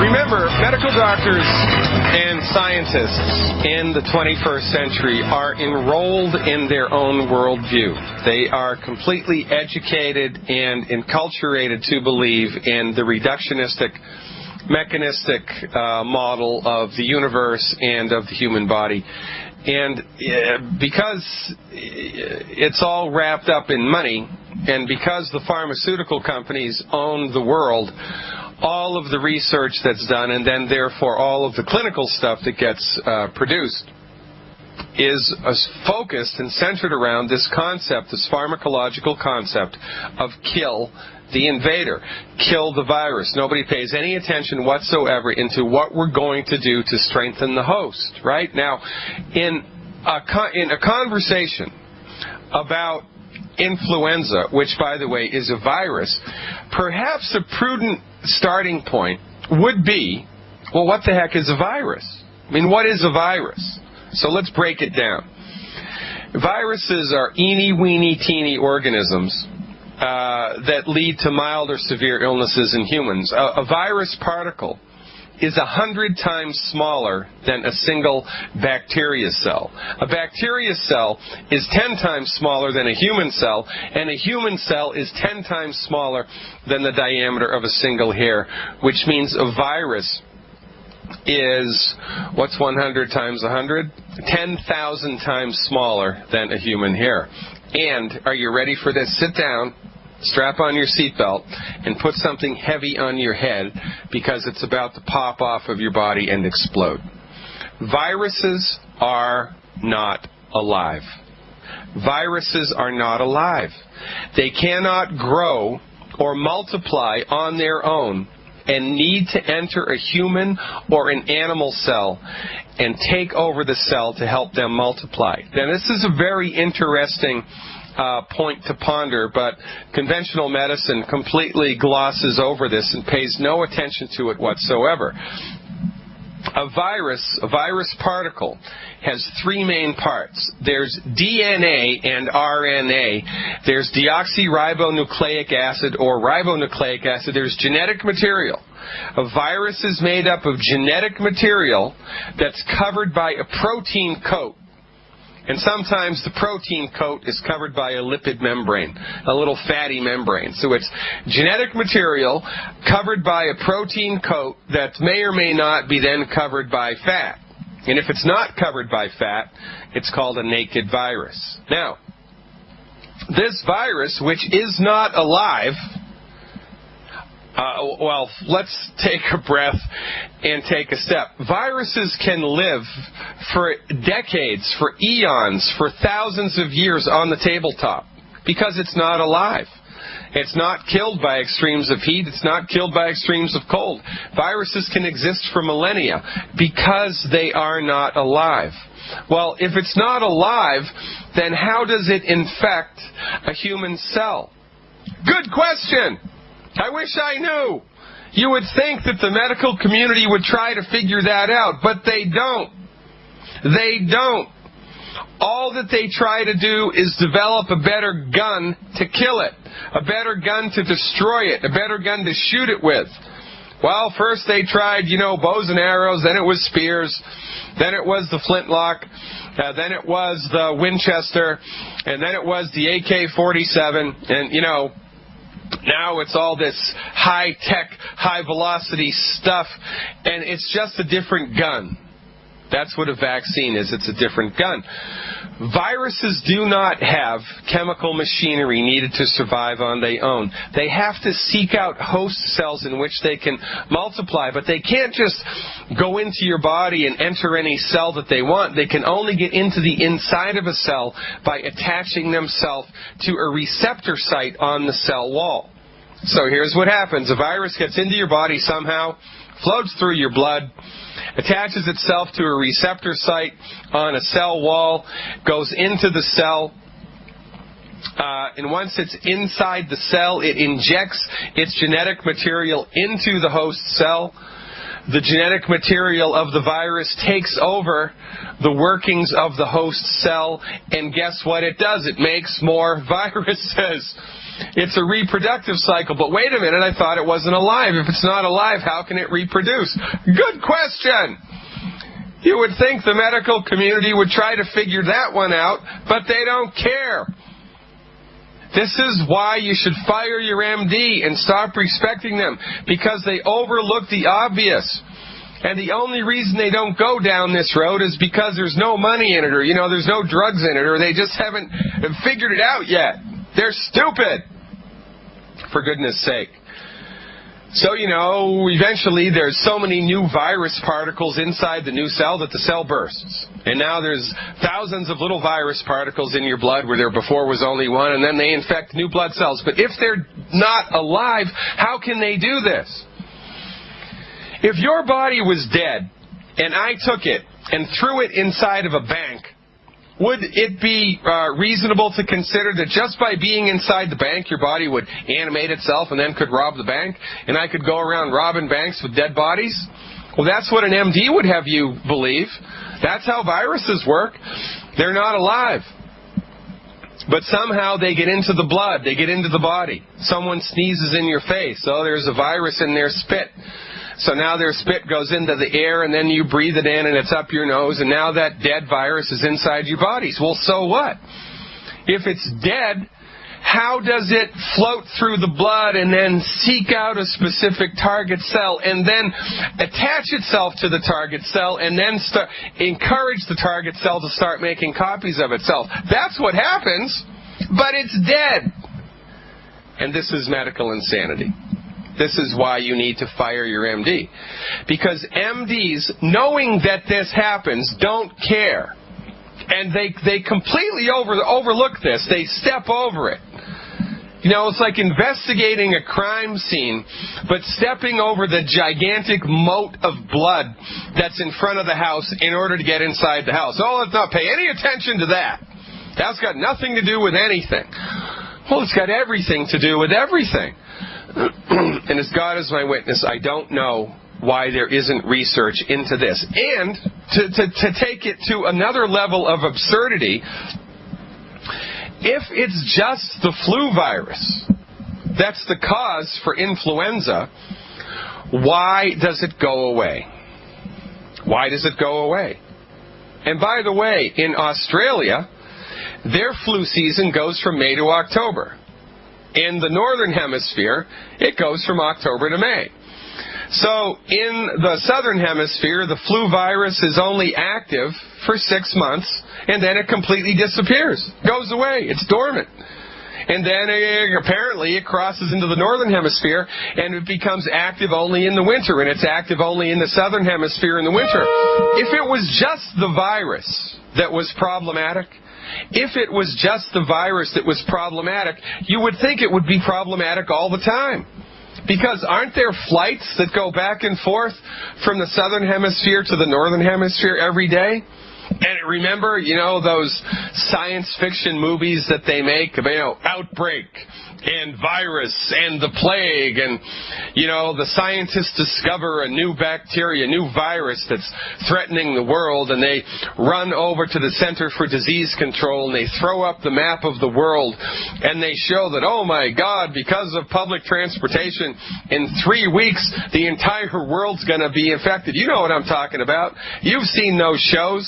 Remember, medical doctors and scientists in the 21st century are enrolled in their own worldview. They are completely educated and enculturated to believe in the reductionistic, mechanistic model of the universe and of the human body. And because it's all wrapped up in money, and because the pharmaceutical companies own the world, all of the research that's done, and then therefore all of the clinical stuff that gets produced, is focused and centered around this concept, this pharmacological concept of kill the invader, kill the virus. Nobody pays any attention whatsoever into what we're going to do to strengthen the host. Right now, in a conversation about influenza, which, by the way, is a virus, perhaps a prudent starting point would be, well, what the heck is a virus? I mean, what is a virus? So let's break it down. Viruses are eeny-weeny teeny organisms that lead to mild or severe illnesses in humans. A virus particle is 100 times smaller than a single bacteria cell. A bacteria cell is 10 times smaller than a human cell, and a human cell is 10 times smaller than the diameter of a single hair, which means a virus is, what's 100 times 100? 10,000 times smaller than a human hair. And, are you ready for this? Sit down, strap on your seatbelt, and put something heavy on your head, because it's about to pop off of your body and explode. Viruses are not alive. Viruses are not alive. They cannot grow or multiply on their own and need to enter a human or an animal cell and take over the cell to help them multiply. Now, this is a very interesting point to ponder, but conventional medicine completely glosses over this and pays no attention to it whatsoever. A virus particle, has three main parts. There's DNA and RNA. There's deoxyribonucleic acid or ribonucleic acid. There's genetic material. A virus is made up of genetic material that's covered by a protein coat. And sometimes the protein coat is covered by a lipid membrane, a little fatty membrane. So it's genetic material covered by a protein coat that may or may not be then covered by fat. And if it's not covered by fat, it's called a naked virus. Now, this virus, which is not alive, well, let's take a breath and take a step. Viruses can live for decades, for eons, for thousands of years on the tabletop because it's not alive. It's not killed by extremes of heat. It's not killed by extremes of cold. Viruses can exist for millennia because they are not alive. Well, if it's not alive, then how does it infect a human cell? Good question. I wish I knew. You would think that the medical community would try to figure that out, but they don't. They don't. All that they try to do is develop a better gun to kill it, a better gun to destroy it, a better gun to shoot it with. Well, first they tried, bows and arrows, then it was spears, then it was the flintlock, then it was the Winchester, and then it was the AK-47, and, now it's all this high-tech, high-velocity stuff, and it's just a different gun. That's what a vaccine is. It's a different gun. Viruses do not have chemical machinery needed to survive on their own. They have to seek out host cells in which they can multiply, but they can't just go into your body and enter any cell that they want. They can only get into the inside of a cell by attaching themselves to a receptor site on the cell wall. So here's what happens. A virus gets into your body somehow, floats through your blood, attaches itself to a receptor site on a cell wall, goes into the cell, and once it's inside the cell, it injects its genetic material into the host cell. The genetic material of the virus takes over the workings of the host cell, and guess what it does? It makes more viruses. It's a reproductive cycle. But wait a minute, I thought it wasn't alive. If it's not alive, how can it reproduce? Good question. You would think the medical community would try to figure that one out, but they don't care. This is why you should fire your MD and stop respecting them, because they overlook the obvious. And the only reason they don't go down this road is because there's no money in it, or, there's no drugs in it, or they just haven't figured it out yet. They're stupid, for goodness sake. So, eventually there's so many new virus particles inside the new cell that the cell bursts. And now there's thousands of little virus particles in your blood where there before was only one, and then they infect new blood cells. But if they're not alive, how can they do this? If your body was dead, and I took it and threw it inside of a bank, would it be reasonable to consider that just by being inside the bank, your body would animate itself and then could rob the bank, and I could go around robbing banks with dead bodies? Well, that's what an MD would have you believe. That's how viruses work. They're not alive. But somehow they get into the blood. They get into the body. Someone sneezes in your face. Oh, there's a virus in their spit. So now their spit goes into the air, and then you breathe it in, and it's up your nose, and now that dead virus is inside your bodies. Well, so what? If it's dead, how does it float through the blood and then seek out a specific target cell and then attach itself to the target cell and then encourage the target cell to start making copies of itself? That's what happens, but it's dead. And this is medical insanity. This is why you need to fire your MD. Because MDs, knowing that this happens, don't care. And they completely overlook this. They step over it. It's like investigating a crime scene, but stepping over the gigantic moat of blood that's in front of the house in order to get inside the house. Oh, let's not pay any attention to that. That's got nothing to do with anything. Well, it's got everything to do with everything. And as God is my witness, I don't know why there isn't research into this. And to take it to another level of absurdity, if it's just the flu virus that's the cause for influenza, why does it go away? Why does it go away? And by the way, in Australia, their flu season goes from May to October. In the Northern Hemisphere, it goes from October to May. So in the Southern Hemisphere, the flu virus is only active for 6 months, and then it completely disappears, goes away, it's dormant. And then apparently it crosses into the Northern Hemisphere, and it becomes active only in the winter, and it's active only in the Southern Hemisphere in the winter. If it was just the virus that was problematic, if it was just the virus that was problematic, you would think it would be problematic all the time. Because aren't there flights that go back and forth from the Southern Hemisphere to the Northern Hemisphere every day? And remember, those science fiction movies that they make, Outbreak and Virus and the Plague, and, the scientists discover a new bacteria, a new virus that's threatening the world, and they run over to the Center for Disease Control, and they throw up the map of the world, and they show that, oh my God, because of public transportation, in 3 weeks, the entire world's going to be infected. You know what I'm talking about. You've seen those shows.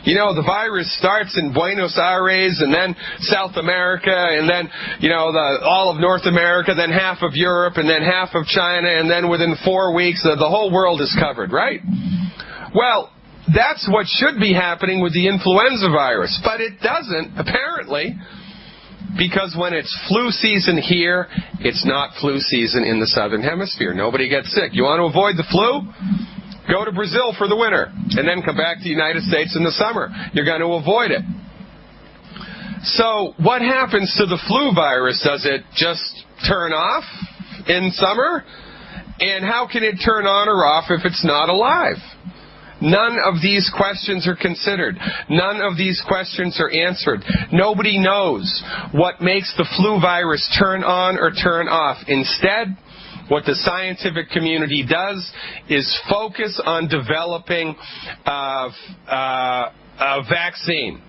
The virus starts in Buenos Aires, and then South America, and then, all of North America, then half of Europe, and then half of China, and then within 4 weeks, the whole world is covered, right? Well, that's what should be happening with the influenza virus, but it doesn't, apparently, because when it's flu season here, it's not flu season in the Southern Hemisphere. Nobody gets sick. You want to avoid the flu? Go to Brazil for the winter, and then come back to the United States in the summer. You're going to avoid it. So what happens to the flu virus? Does it just turn off in summer? And how can it turn on or off if it's not alive? None of these questions are considered. None of these questions are answered. Nobody knows what makes the flu virus turn on or turn off. Instead, what the scientific community does is focus on developing a vaccine.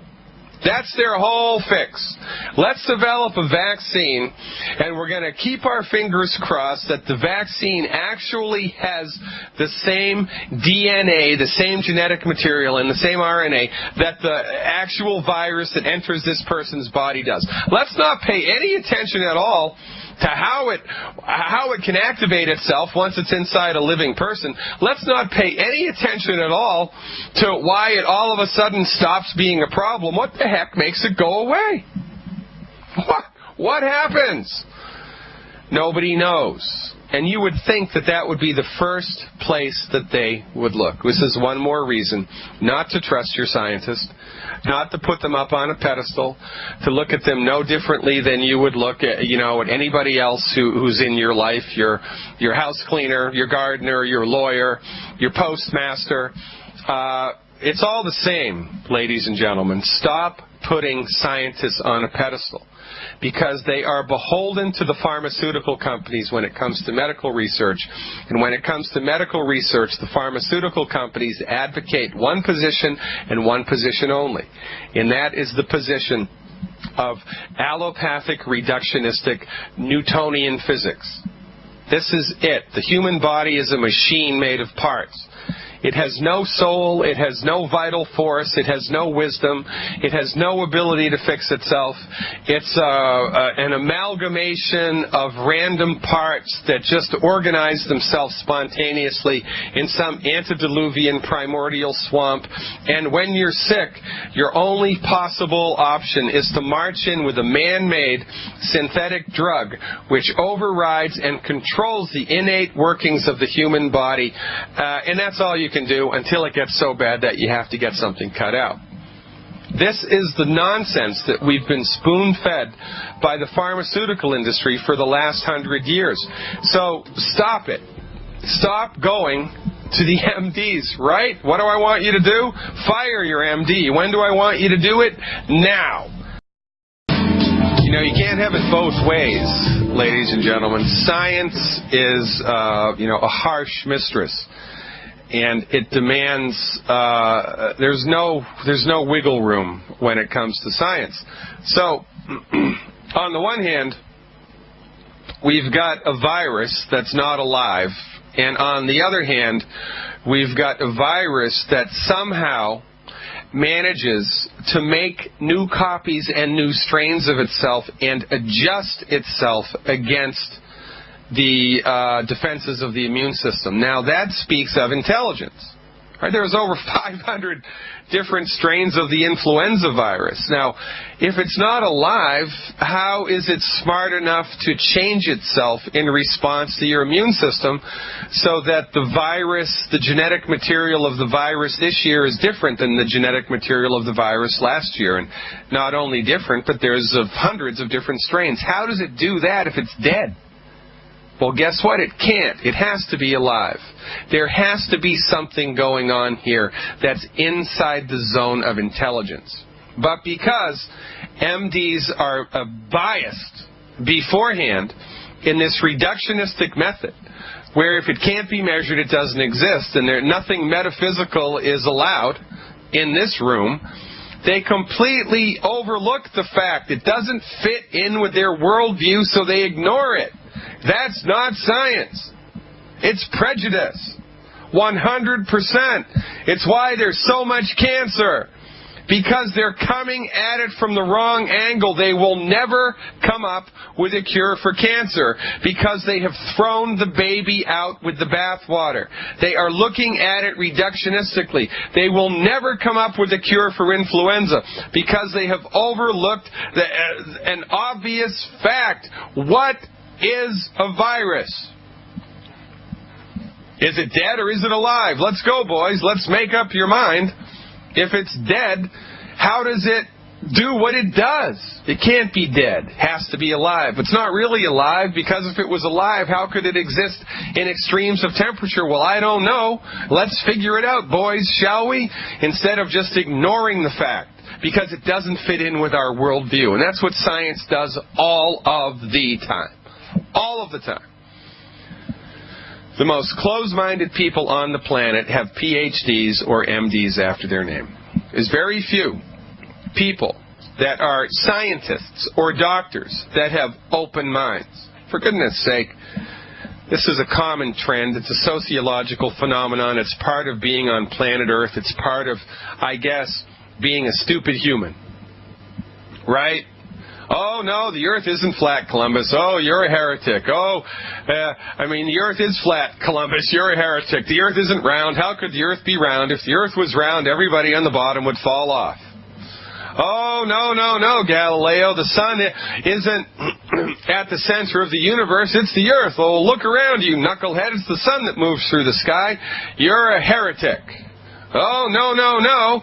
That's their whole fix. Let's develop a vaccine, and we're going to keep our fingers crossed that the vaccine actually has the same DNA, the same genetic material, and the same RNA that the actual virus that enters this person's body does. Let's not pay any attention at all to how it can activate itself once it's inside a living person. Let's not pay any attention at all to why it all of a sudden stops being a problem. What the heck makes it go away? What happens? Nobody knows. And you would think that that would be the first place that they would look. This is one more reason not to trust your scientist, not to put them up on a pedestal, to look at them no differently than you would look at, at anybody else who's in your life, your house cleaner, your gardener, your lawyer, your postmaster. It's all the same, ladies and gentlemen. Stop putting scientists on a pedestal, because they are beholden to the pharmaceutical companies when it comes to medical research. And when it comes to medical research, the pharmaceutical companies advocate one position and one position only. And that is the position of allopathic, reductionistic, Newtonian physics. This is it. The human body is a machine made of parts. It has no soul, it has no vital force, it has no wisdom, it has no ability to fix itself. It's an amalgamation of random parts that just organize themselves spontaneously in some antediluvian primordial swamp. And when you're sick, your only possible option is to march in with a man-made synthetic drug which overrides and controls the innate workings of the human body. And that's all you can do until it gets so bad that you have to get something cut out. This is the nonsense that we've been spoon-fed by the pharmaceutical industry for the last 100 years. So stop it. Stop going to the MDs, right? What do I want you to do? Fire your MD. When do I want you to do it? Now. You can't have it both ways, ladies and gentlemen. Science is, a harsh mistress. And it demands, there's no wiggle room when it comes to science. So, on the one hand, we've got a virus that's not alive, and on the other hand, we've got a virus that somehow manages to make new copies and new strains of itself and adjust itself against the defenses of the immune system. Now, that speaks of intelligence. Right? There's over 500 different strains of the influenza virus. Now, if it's not alive, how is it smart enough to change itself in response to your immune system so that the virus, the genetic material of the virus this year is different than the genetic material of the virus last year? And not only different, but there's hundreds of different strains. How does it do that if it's dead? Well, guess what? It can't. It has to be alive. There has to be something going on here that's inside the zone of intelligence. But because MDs are biased beforehand in this reductionistic method, where if it can't be measured, it doesn't exist, and nothing metaphysical is allowed in this room, they completely overlook the fact it doesn't fit in with their worldview, so they ignore it. That's not science. It's prejudice. 100%. It's why there's so much cancer. Because they're coming at it from the wrong angle. They will never come up with a cure for cancer because they have thrown the baby out with the bathwater. They are looking at it reductionistically. They will never come up with a cure for influenza because they have overlooked an obvious fact. What is a virus? Is it dead or is it alive? Let's go, boys. Let's make up your mind. If it's dead, how does it do what it does? It can't be dead. It has to be alive. It's not really alive because if it was alive, how could it exist in extremes of temperature? Well, I don't know. Let's figure it out, boys, shall we? Instead of just ignoring the fact. Because it doesn't fit in with our worldview. And that's what science does all of the time. All of the time. The most closed-minded people on the planet have PhDs or MDs after their name. There's very few people that are scientists or doctors that have open minds. For goodness sake, this is a common trend. It's a sociological phenomenon. It's part of being on planet Earth. It's part of, I guess, being a stupid human. Right? Oh, no, the Earth isn't flat, Columbus. Oh, you're a heretic. Oh, the Earth is flat, Columbus. You're a heretic. The Earth isn't round. How could the Earth be round? If the Earth was round, everybody on the bottom would fall off. Oh, no, Galileo. The sun isn't at the center of the universe. It's the Earth. Oh, look around you, knucklehead. It's the sun that moves through the sky. You're a heretic. Oh, no.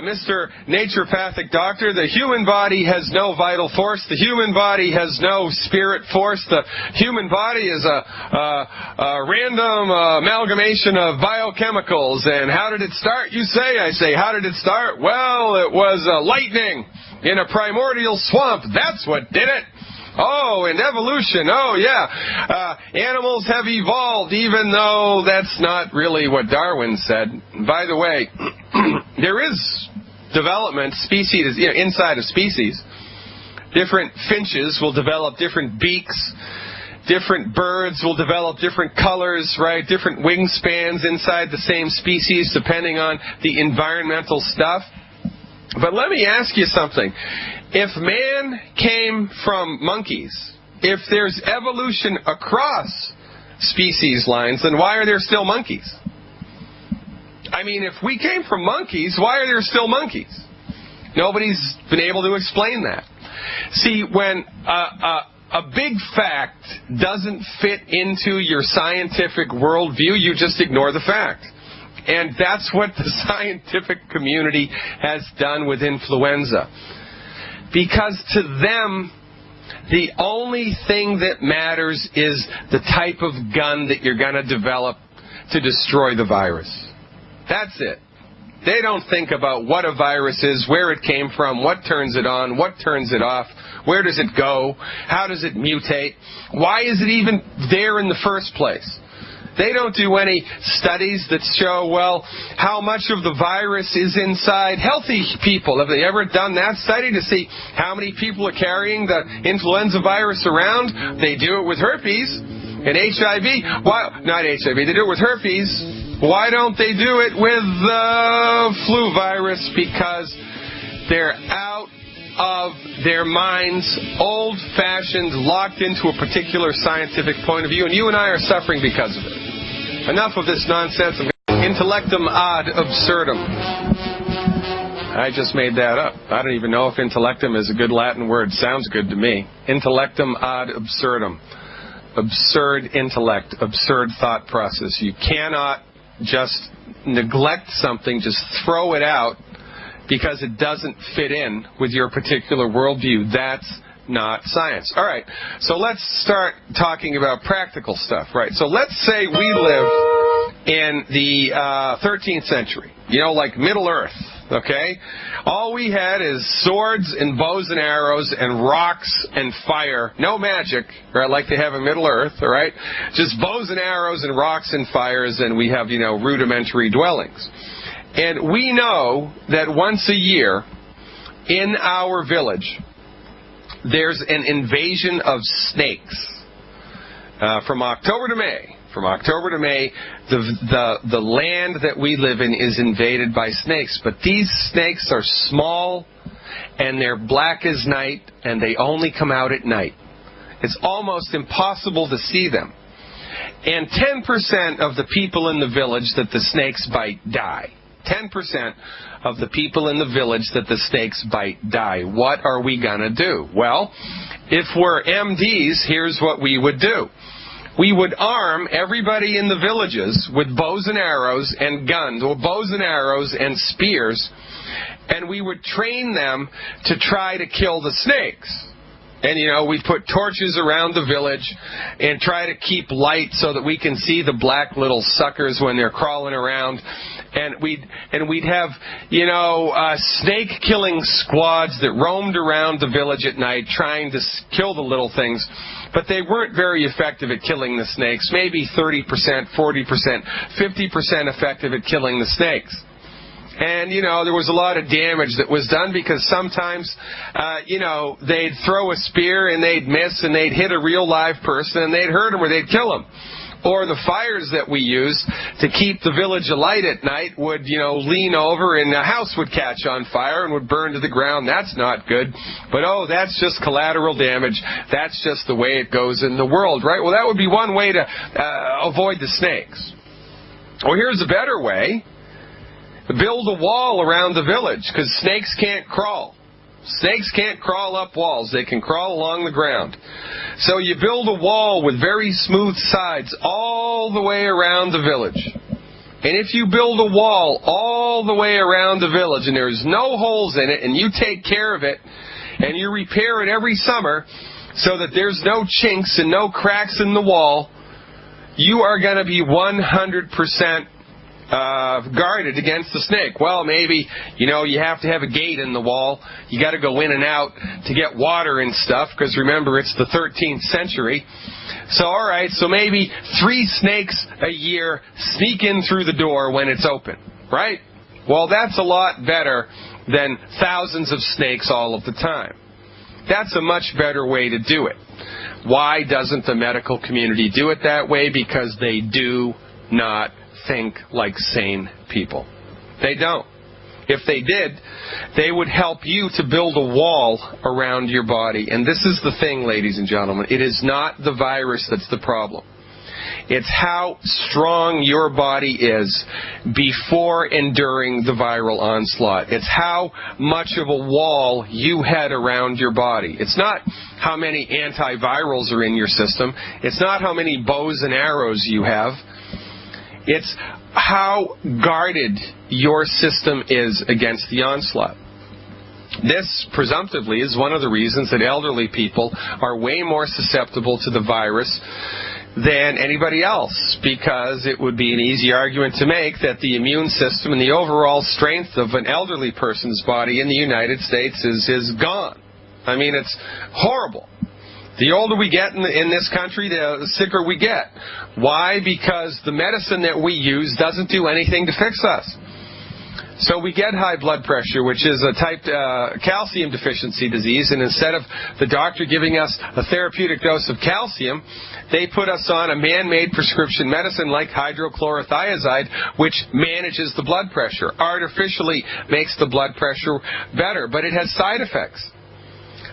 Mr. Naturopathic Doctor, the human body has no vital force. The human body has no spirit force. The human body is a random amalgamation of biochemicals. And how did it start, you say? I say, how did it start? Well, it was lightning in a primordial swamp. That's what did it. Oh, and evolution. Oh, yeah. Animals have evolved, even though that's not really what Darwin said. By the way, there is development, species, inside of species. Different finches will develop different beaks. Different birds will develop different colors, right? Different wingspans inside the same species, depending on the environmental stuff. But let me ask you something. If man came from monkeys, if there's evolution across species lines, then why are there still monkeys? If we came from monkeys, why are there still monkeys? Nobody's been able to explain that. See, when a big fact doesn't fit into your scientific worldview, you just ignore the fact. And that's what the scientific community has done with influenza. Because to them, the only thing that matters is the type of gun that you're going to develop to destroy the virus. That's it. They don't think about what a virus is, where it came from, what turns it on, what turns it off, where does it go, how does it mutate, why is it even there in the first place. They don't do any studies that show, well, how much of the virus is inside healthy people. Have they ever done that study to see how many people are carrying the influenza virus around? They do it with herpes and HIV. Why? Not HIV. They do it with herpes. Why don't they do it with the flu virus? Because they're out of their minds, old-fashioned, locked into a particular scientific point of view, and you and I are suffering because of it. Enough of this nonsense. Intellectum ad absurdum. I just made that up. I don't even know if intellectum is a good Latin word. Sounds good to me. Intellectum ad absurdum. Absurd intellect, absurd thought process. You cannot just neglect something, just throw it out because it doesn't fit in with your particular worldview. That's not science. All right, so let's start talking about practical stuff, right? So let's say we lived in the 13th century, like Middle Earth, okay? All we had is swords and bows and arrows and rocks and fire. No magic, right, like they have in Middle Earth, all right? Just bows and arrows and rocks and fires, and we have, rudimentary dwellings. And we know that once a year in our village, there's an invasion of snakes from October to May. From October to May, the land that we live in is invaded by snakes. But these snakes are small, and they're black as night, and they only come out at night. It's almost impossible to see them. And 10% of the people in the village that the snakes bite die. 10% of the people in the village that the snakes bite die. What are we going to do? Well, if we're MDs, here's what we would do. We would arm everybody in the villages with bows and arrows and guns, or bows and arrows and spears, and we would train them to try to kill the snakes. And, we put torches around the village and try to keep light so that we can see the black little suckers when they're crawling around. And we'd have, snake-killing squads that roamed around the village at night trying to kill the little things. But they weren't very effective at killing the snakes. Maybe 30%, 40%, 50% effective at killing the snakes. And, there was a lot of damage that was done because sometimes, they'd throw a spear and they'd miss and they'd hit a real live person and they'd hurt him or they'd kill him. Or the fires that we use to keep the village alight at night would, lean over and the house would catch on fire and would burn to the ground. That's not good. But, that's just collateral damage. That's just the way it goes in the world, right? Well, that would be one way to avoid the snakes. Well, here's a better way. Build a wall around the village, because snakes can't crawl. Snakes can't crawl up walls. They can crawl along the ground. So you build a wall with very smooth sides all the way around the village. And if you build a wall all the way around the village and there's no holes in it and you take care of it and you repair it every summer so that there's no chinks and no cracks in the wall, you are going to be 100% guarded against the snake. Well, maybe, you have to have a gate in the wall. You got to go in and out to get water and stuff, because remember, it's the 13th century. So, all right, so maybe 3 snakes a year sneak in through the door when it's open, right? Well, that's a lot better than thousands of snakes all of the time. That's a much better way to do it. Why doesn't the medical community do it that way? Because they do not think like sane people. They don't. If they did, they would help you to build a wall around your body. And this is the thing, ladies and gentlemen. It is not the virus that's the problem. It's how strong your body is before and during the viral onslaught. It's how much of a wall you had around your body. It's not how many antivirals are in your system. It's not how many bows and arrows you have. It's how guarded your system is against the onslaught. This, presumptively, is one of the reasons that elderly people are way more susceptible to the virus than anybody else, because it would be an easy argument to make that the immune system and the overall strength of an elderly person's body in the United States is gone. I mean, it's horrible. The older we get in this country, the sicker we get. Why? Because the medicine that we use doesn't do anything to fix us. So we get high blood pressure, which is a type calcium deficiency disease, and instead of the doctor giving us a therapeutic dose of calcium, they put us on a man-made prescription medicine like hydrochlorothiazide, which manages the blood pressure, artificially makes the blood pressure better, but it has side effects.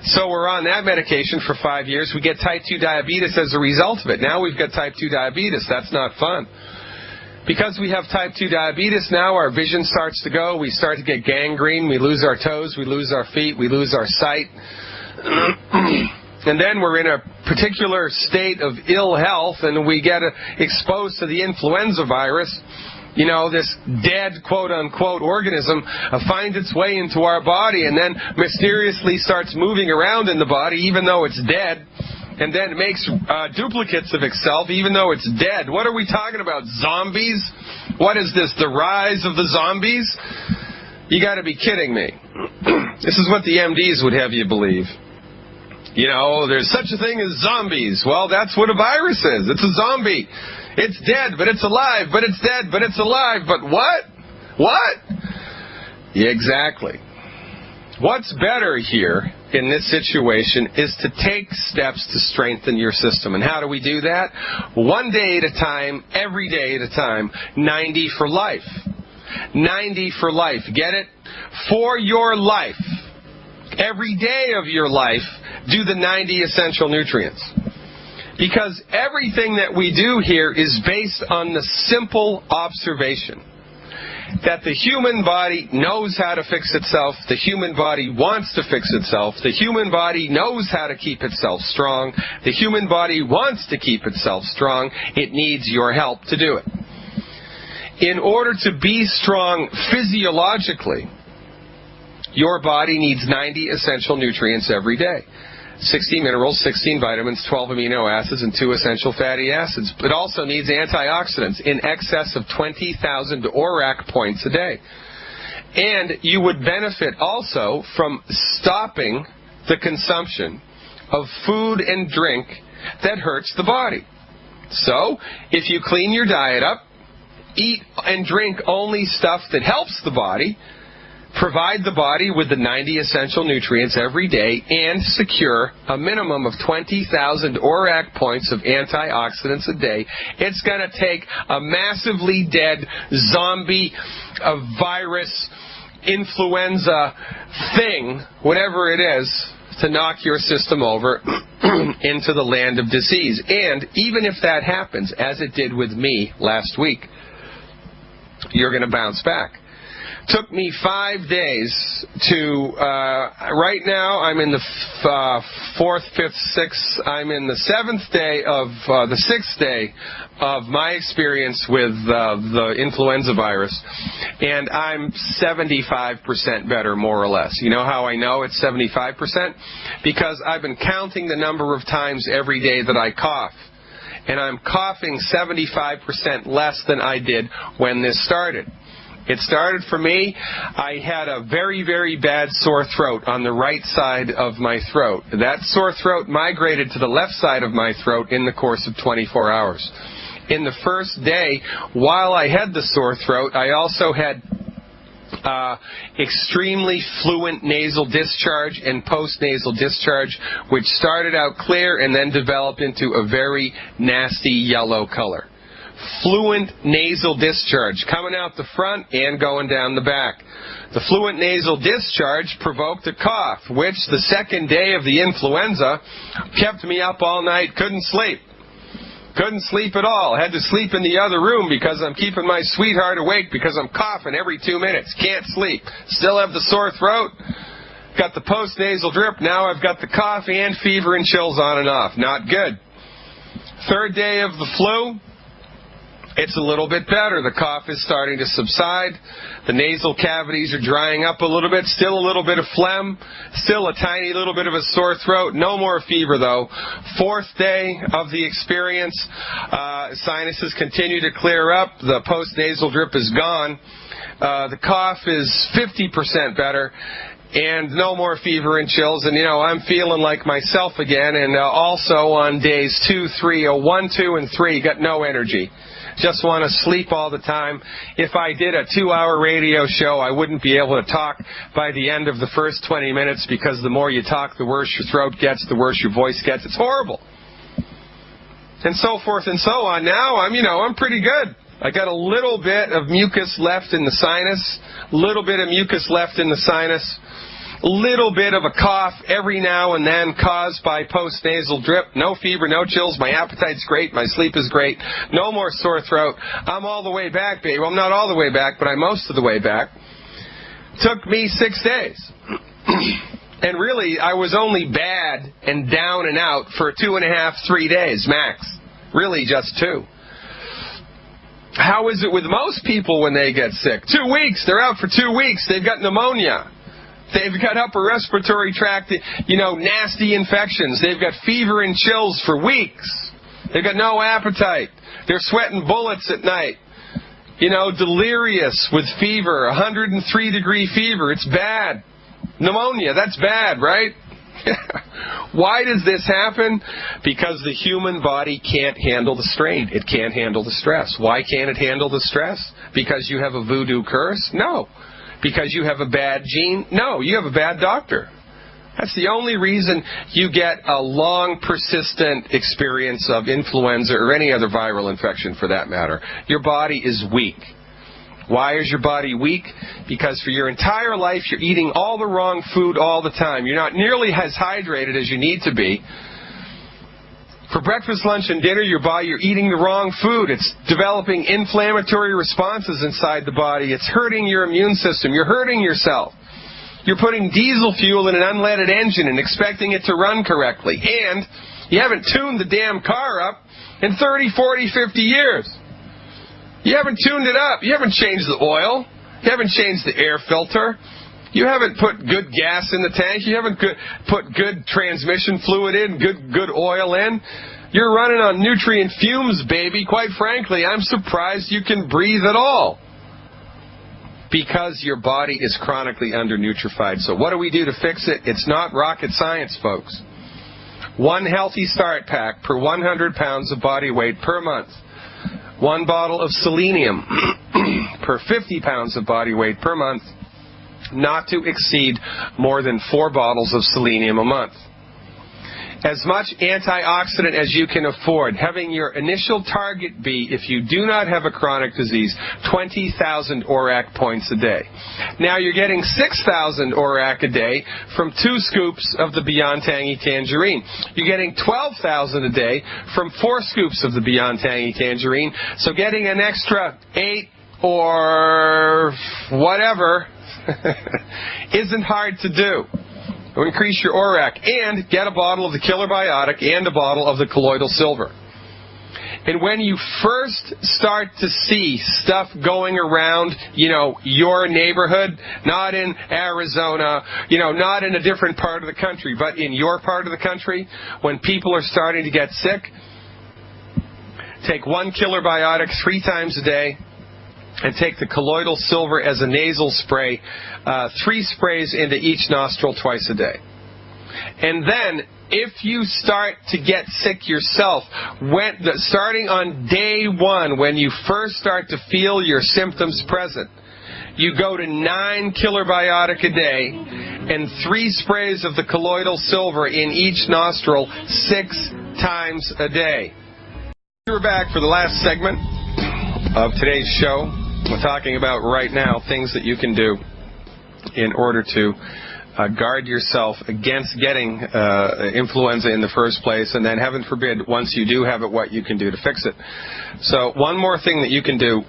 So we're on that medication for 5 years. We get type 2 diabetes as a result of it. Now we've got type 2 diabetes. That's not fun. Because we have type 2 diabetes now, our vision starts to go. We start to get gangrene. We lose our toes. We lose our feet. We lose our sight. And then we're in a particular state of ill health, and we get exposed to the influenza virus. This dead, quote-unquote, organism finds its way into our body and then mysteriously starts moving around in the body even though it's dead, and then it makes duplicates of itself even though it's dead. What are we talking about, zombies? What is this, the rise of the zombies? You got to be kidding me. This is what the MDs would have you believe. There's such a thing as zombies. Well, that's what a virus is. It's a zombie. It's dead, but it's alive, but it's dead, but it's alive. But what? What? Yeah, exactly. What's better here in this situation is to take steps to strengthen your system. And how do we do that? One day at a time, every day at a time, 90 for life. 90 for life. Get it? For your life. Every day of your life, do the 90 essential nutrients. Because everything that we do here is based on the simple observation that the human body knows how to fix itself, the human body wants to fix itself, the human body knows how to keep itself strong, the human body wants to keep itself strong, it needs your help to do it. In order to be strong physiologically, your body needs 90 essential nutrients every day. 16 minerals, 16 vitamins, 12 amino acids, and 2 essential fatty acids. It also needs antioxidants in excess of 20,000 ORAC points a day. And you would benefit also from stopping the consumption of food and drink that hurts the body. So, if you clean your diet up, eat and drink only stuff that helps the body, provide the body with the 90 essential nutrients every day, and secure a minimum of 20,000 ORAC points of antioxidants a day, it's going to take a massively dead zombie, a virus, influenza thing, whatever it is, to knock your system over into the land of disease. And even if that happens, as it did with me last week, you're going to bounce back. Took me 5 days to, right now I'm in the 4th, 5th, 6th, I'm in the 7th day of, the 6th day of my experience with the influenza virus, and I'm 75% better, more or less. You know how I know it's 75%? Because I've been counting the number of times every day that I cough, and I'm coughing 75% less than I did when this started. It started for me, I had a very, very bad sore throat on the right side of my throat. That sore throat migrated to the left side of my throat in the course of 24 hours. In the first day, while I had the sore throat, I also had extremely fluent nasal discharge and post-nasal discharge, which started out clear and then developed into a very nasty yellow color. Fluent nasal discharge coming out the front and going down the back. The fluent nasal discharge provoked a cough, which the second day of the influenza kept me up all night, couldn't sleep. Couldn't sleep at all. Had to sleep in the other room because I'm keeping my sweetheart awake because I'm coughing every 2 minutes. Can't sleep. Still have the sore throat. Got the post-nasal drip. Now I've got the cough and fever and chills on and off. Not good. Third day of the flu. It's a little bit better. The cough is starting to subside. The nasal cavities are drying up a little bit. Still a little bit of phlegm. Still a tiny little bit of a sore throat. No more fever, though. Fourth day of the experience. Sinuses continue to clear up. The post-nasal drip is gone. The cough is 50% better. And no more fever and chills. And, you know, I'm feeling like myself again. And also on days 2, 3, 1, 2, and 3, got no energy. Just want to sleep all the time. If I did a 2-hour radio show, I wouldn't be able to talk by the end of the first 20 minutes because the more you talk, the worse your throat gets, the worse your voice gets. It's horrible. And so forth and so on. Now, I'm pretty good. I got a little bit of mucus left in the sinus, little bit of mucus left in the sinus, little bit of a cough every now and then caused by post-nasal drip. No fever, no chills. My appetite's great. My sleep is great. No more sore throat. I'm all the way back, baby. Well, I'm not all the way back, but I'm most of the way back. Took me 6 days. And really, I was only bad and down and out for 2.5, 3 days max. Really, just 2. How is it with most people when they get sick? 2 weeks. They're out for 2 weeks. They've got pneumonia. They've got upper respiratory tract, nasty infections. They've got fever and chills for weeks. They've got no appetite. They're sweating bullets at night. Delirious with fever, 103-degree fever. It's bad. Pneumonia, that's bad, right? Why does this happen? Because the human body can't handle the strain. It can't handle the stress. Why can't it handle the stress? Because you have a voodoo curse? No. Because you have a bad gene? No, you have a bad doctor. That's the only reason you get a long, persistent experience of influenza or any other viral infection for that matter. Your body is weak. Why is your body weak? Because for your entire life you're eating all the wrong food all the time. You're not nearly as hydrated as you need to be. For breakfast, lunch, and dinner, you're eating the wrong food. It's developing inflammatory responses inside the body. It's hurting your immune system. You're hurting yourself. You're putting diesel fuel in an unleaded engine and expecting it to run correctly. And you haven't tuned the damn car up in 30, 40, 50 years. You haven't tuned it up. You haven't changed the oil. You haven't changed the air filter. You haven't put good gas in the tank. You haven't put good transmission fluid in, good oil in. You're running on nutrient fumes, baby. Quite frankly, I'm surprised you can breathe at all. Because your body is chronically undernutrified. So what do we do to fix it? It's not rocket science, folks. 1 healthy start pack per 100 pounds of body weight per month. 1 bottle of selenium per 50 pounds of body weight per month, not to exceed more than 4 bottles of selenium a month. As much antioxidant as you can afford. Having your initial target be, if you do not have a chronic disease, 20,000 ORAC points a day. Now you're getting 6,000 ORAC a day from 2 scoops of the Beyond Tangy Tangerine. You're getting 12,000 a day from 4 scoops of the Beyond Tangy Tangerine. So getting an extra 8 or whatever isn't hard to do. Increase your ORAC and get a bottle of the Killer Biotic and a bottle of the Colloidal Silver. And when you first start to see stuff going around, your neighborhood, not in Arizona, not in a different part of the country, but in your part of the country, when people are starting to get sick, take 1 Killer Biotic 3 times a day, and take the Colloidal Silver as a nasal spray, 3 sprays into each nostril twice a day. And then, if you start to get sick yourself, starting on day 1, when you first start to feel your symptoms present, you go to 9 Killer Biotic a day and 3 sprays of the Colloidal Silver in each nostril 6 times a day. We're back for the last segment of today's show. We're talking about right now things that you can do in order to guard yourself against getting influenza in the first place, and then, heaven forbid, once you do have it, what you can do to fix it. So one more thing that you can do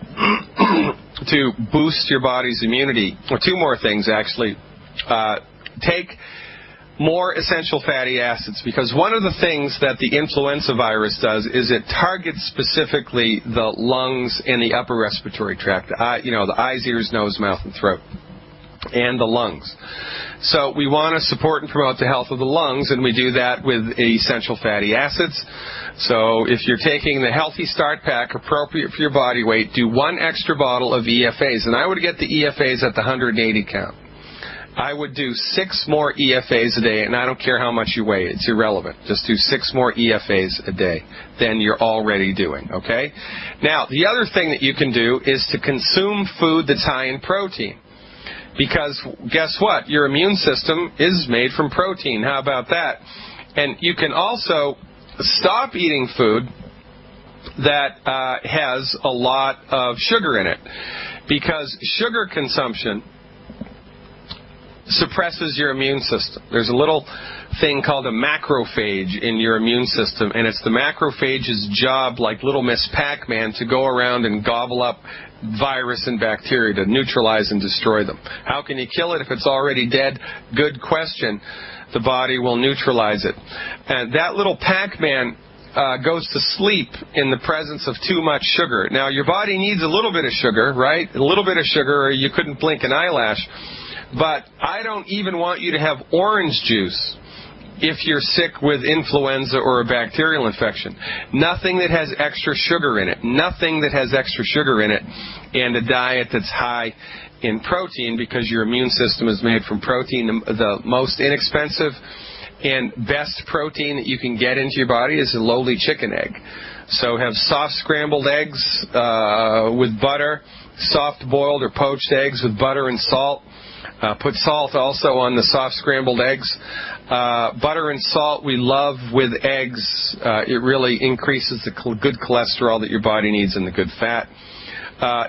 to boost your body's immunity, or 2 more things actually. Take more essential fatty acids, because one of the things that the influenza virus does is it targets specifically the lungs and the upper respiratory tract, the eyes, ears, nose, mouth, and throat, and the lungs. So we want to support and promote the health of the lungs, and we do that with essential fatty acids. So if you're taking the Healthy Start Pack appropriate for your body weight, do 1 extra bottle of EFAs, and I would get the EFAs at the 180 count. I would do 6 more EFAs a day, and I don't care how much you weigh. It's irrelevant. Just do 6 more EFAs a day than you're already doing, okay? Now, the other thing that you can do is to consume food that's high in protein. Because guess what? Your immune system is made from protein. How about that? And you can also stop eating food that has a lot of sugar in it. Because sugar consumption suppresses your immune system. There's a little thing called a macrophage in your immune system, and it's the macrophage's job, like Little Miss Pac-Man, to go around and gobble up virus and bacteria, to neutralize and destroy them. How can you kill it if it's already dead? Good question. The body will neutralize it. And that little Pac-Man goes to sleep in the presence of too much sugar. Now, your body needs a little bit of sugar, right? A little bit of sugar, or you couldn't blink an eyelash. But I don't even want you to have orange juice if you're sick with influenza or a bacterial infection. Nothing that has extra sugar in it. Nothing that has extra sugar in it. And a diet that's high in protein, because your immune system is made from protein. The most inexpensive and best protein that you can get into your body is a lowly chicken egg. So have soft scrambled eggs with butter, soft boiled or poached eggs with butter and salt. Put salt also on the soft scrambled eggs. Butter and salt we love with eggs. It really increases the good cholesterol that your body needs and the good fat.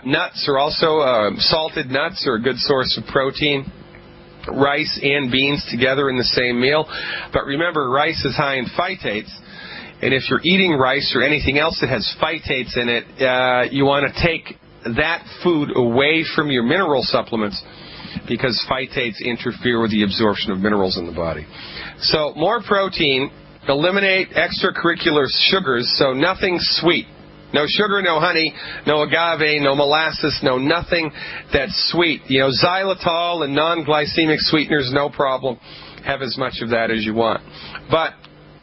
Nuts are also, salted nuts are a good source of protein. Rice and beans together in the same meal. But remember, rice is high in phytates. And if you're eating rice or anything else that has phytates in it, you want to take that food away from your mineral supplements, because phytates interfere with the absorption of minerals in the body. So more protein, eliminate extracurricular sugars, so nothing sweet. No sugar, no honey, no agave, no molasses, no nothing that's sweet. Xylitol and non-glycemic sweeteners, no problem. Have as much of that as you want. But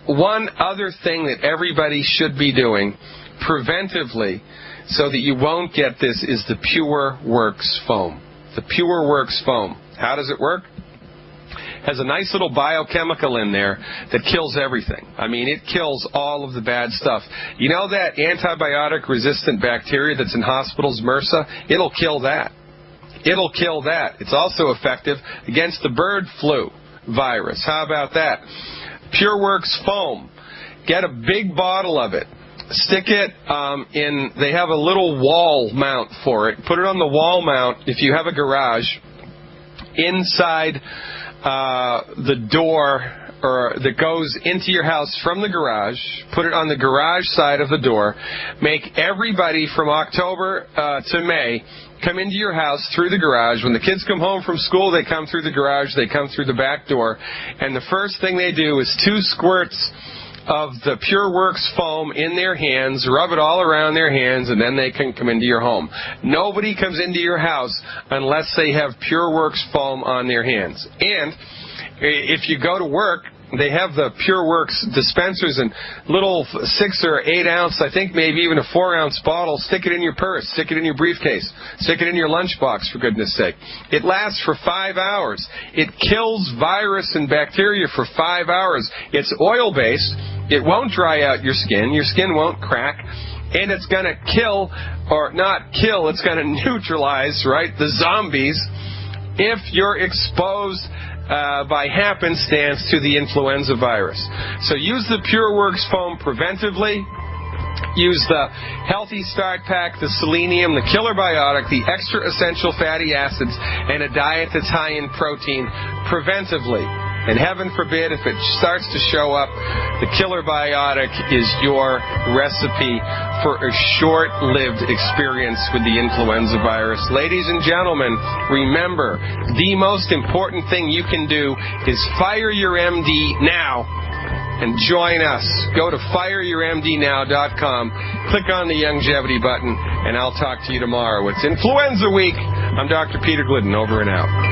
one other thing that everybody should be doing preventively so that you won't get this is the Pure Works foam. The Pure Works foam. How does it work? has a nice little biochemical in there that kills everything. I mean, it kills all of the bad stuff. You know that antibiotic-resistant bacteria that's in hospitals, MRSA? It'll kill that. It'll kill that. It's also effective against the bird flu virus. How about that? PureWorks foam. Get a big bottle of it. Stick it in, they have a little wall mount for it. Put it on the wall mount if you have a garage. Inside the door or that goes into your house from the garage. Put it on the garage side of the door. Make everybody from October to May come into your house through the garage. When the kids come home from school, they come through the garage. They come through the back door. And the first thing they do is 2 squirts of the PureWorks foam in their hands, rub it all around their hands, and then they can come into your home. Nobody comes into your house unless they have PureWorks foam on their hands. And if you go to work, they have the PureWorks dispensers in little 6 or 8 ounce, I think maybe even a 4 ounce bottle. Stick it in your purse, stick it in your briefcase, stick it in your lunchbox, for goodness sake. It lasts for 5 hours. It kills virus and bacteria for 5 hours. It's oil-based. It won't dry out your skin. Your skin won't crack. And it's going to kill, or not kill, it's going to neutralize, right, the zombies if you're exposed by happenstance to the influenza virus. So use the PureWorks foam preventively. Use the Healthy Start Pack, the selenium, the Killer Biotic, the extra essential fatty acids, and a diet that's high in protein preventively. And heaven forbid, if it starts to show up, the Killer Biotic is your recipe for a short-lived experience with the influenza virus. Ladies and gentlemen, remember, the most important thing you can do is fire your MD now and join us. Go to fireyourmdnow.com, click on the Longevity button, and I'll talk to you tomorrow. It's Influenza Week. I'm Dr. Peter Glidden, over and out.